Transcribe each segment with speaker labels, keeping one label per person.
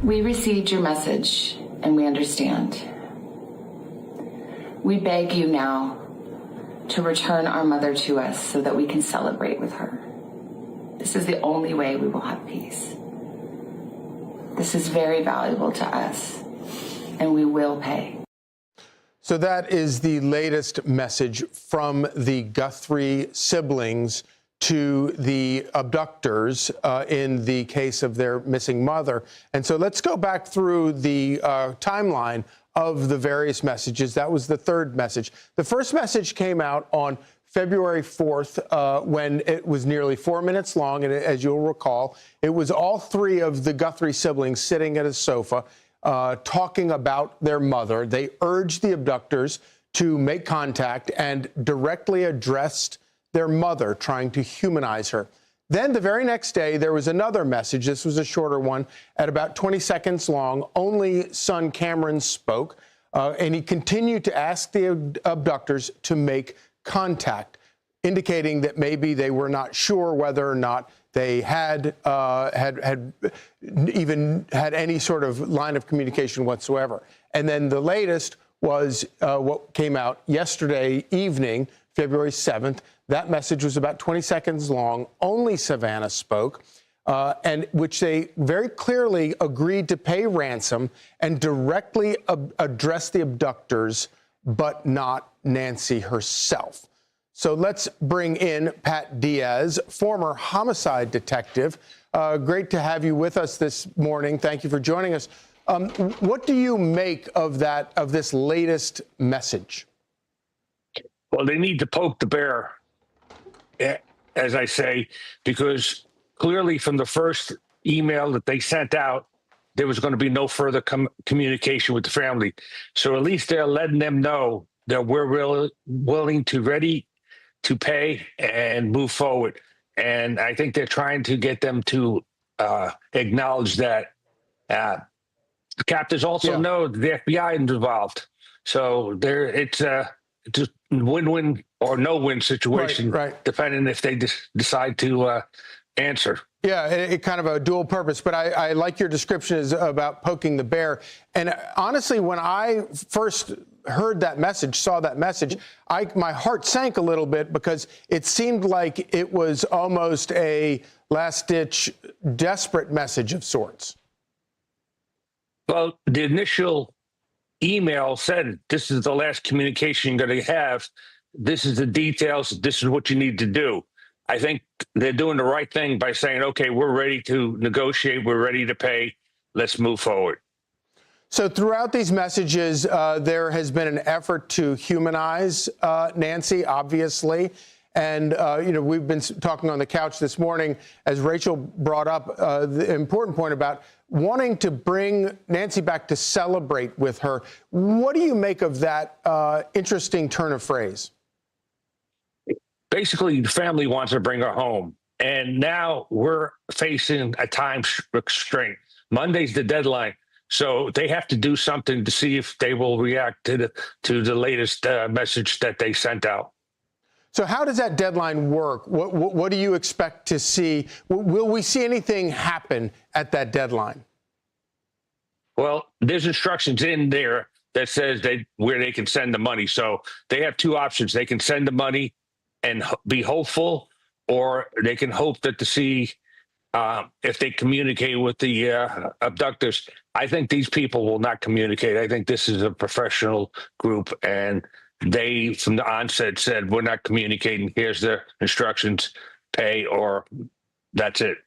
Speaker 1: We received your message and we understand. We beg you now to return our mother to us so that we can celebrate with her. This is the only way we will have peace. This is very valuable to us, and we will pay.
Speaker 2: So that is the latest message from the Guthrie siblings to the abductors in the case of their missing mother. And so let's go back through the timeline of the various messages. That was the third message. The first message came out on February 4th, when it was nearly 4 minutes long. And as you'll recall, it was all three of the Guthrie siblings sitting at a sofa talking about their mother. They urged the abductors to make contact and directly addressed their mother, trying to humanize her. Then the very next day, there was another message. This was a shorter one at about 20 seconds long. Only son Cameron spoke, and he continued to ask the abductors to make contact, indicating that maybe they were not sure whether or not they had even had any sort of line of communication whatsoever. And then the latest was what came out yesterday evening, February 7th. That message was about 20 seconds long. Only Savannah spoke, and which they very clearly agreed to pay ransom and directly address the abductors, but not Nancy herself. So let's bring in Pat Diaz, former homicide detective. Great to have you with us this morning. Thank you for joining us. What do you make of this latest message?
Speaker 3: Well, they need to poke the bear, as I say, because clearly from the first email that they sent out, there was going to be no further communication with the family. So at least they're letting them know that we're ready to pay and move forward. And I think they're trying to get them to acknowledge that. The captors also know the FBI is involved. So it's just win-win or no-win situation, right. Depending if they decide to answer.
Speaker 2: Yeah, it kind of a dual purpose, but I like your description is about poking the bear. And honestly, when I first heard that message, saw that message, my heart sank a little bit because it seemed like it was almost a last-ditch, desperate message of sorts.
Speaker 3: Well, the initial email said, this is the last communication you're going to have. This is the details. This is what you need to do. I think they're doing the right thing by saying, okay, we're ready to negotiate. We're ready to pay. Let's move forward.
Speaker 2: So throughout these messages, there has been an effort to humanize Nancy, obviously. And, we've been talking on the couch this morning, as Rachel brought up the important point about wanting to bring Nancy back to celebrate with her. What do you make of that interesting turn of phrase?
Speaker 3: Basically, the family wants to bring her home. And now we're facing a time restraint. Monday's the deadline. So they have to do something to see if they will react to the latest message that they sent out.
Speaker 2: So how does that deadline work? What do you expect to see? Will we see anything happen at that deadline?
Speaker 3: Well, there's instructions in there that says where they can send the money. So they have two options. They can send the money and be hopeful, or they can hope that to see if they communicate with the abductors. I think these people will not communicate. I think this is a professional group, and they, from the onset, said, we're not communicating. Here's the instructions, pay, or that's it.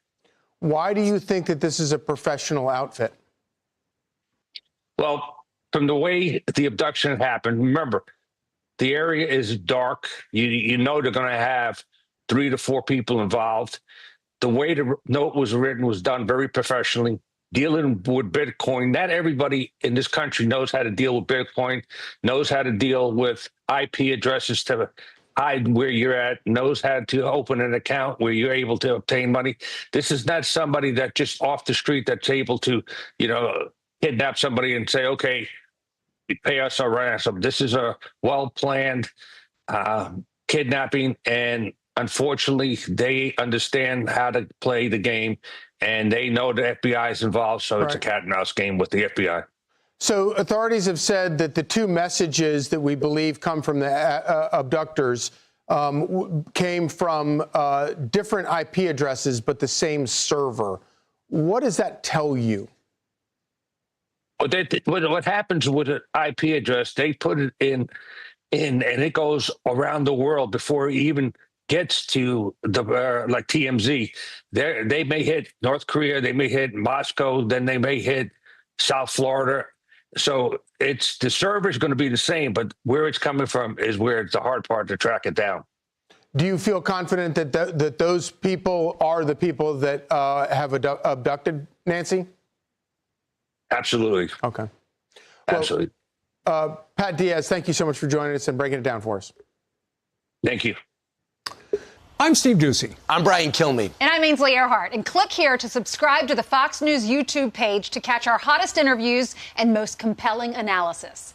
Speaker 2: Why do you think that this is a professional outfit?
Speaker 3: Well, from the way the abduction happened, remember, the area is dark. You know they're going to have 3 to 4 people involved. The way the note was written was done very professionally. Dealing with Bitcoin, not everybody in this country knows how to deal with Bitcoin, knows how to deal with IP addresses to hide where you're at, knows how to open an account where you're able to obtain money. This is not somebody that just off the street that's able to, kidnap somebody and say, okay, pay us our ransom. This is a well-planned kidnapping, and unfortunately, they understand how to play the game, and they know the FBI is involved, so it's a
Speaker 2: Right.
Speaker 3: cat and mouse game with the FBI.
Speaker 2: So authorities have said that the two messages that we believe come from the abductors came from different IP addresses, but the same server. What does that tell you?
Speaker 3: What happens with an IP address, they put it in, and it goes around the world before it even gets to the like TMZ. They may hit North Korea, they may hit Moscow, then they may hit South Florida. So it's the server is going to be the same, but where it's coming from is where it's the hard part to track it down.
Speaker 2: Do you feel confident that that those people are the people that have abducted Nancy?
Speaker 3: Absolutely.
Speaker 2: Okay. Well,
Speaker 3: Absolutely.
Speaker 2: Pat Diaz, thank you so much for joining us and breaking it down for us.
Speaker 3: Thank you.
Speaker 4: I'm Steve Ducey.
Speaker 5: I'm Brian Kilmeade.
Speaker 6: And I'm Ainsley Earhart. And click here to subscribe to the Fox News YouTube page to catch our hottest interviews and most compelling analysis.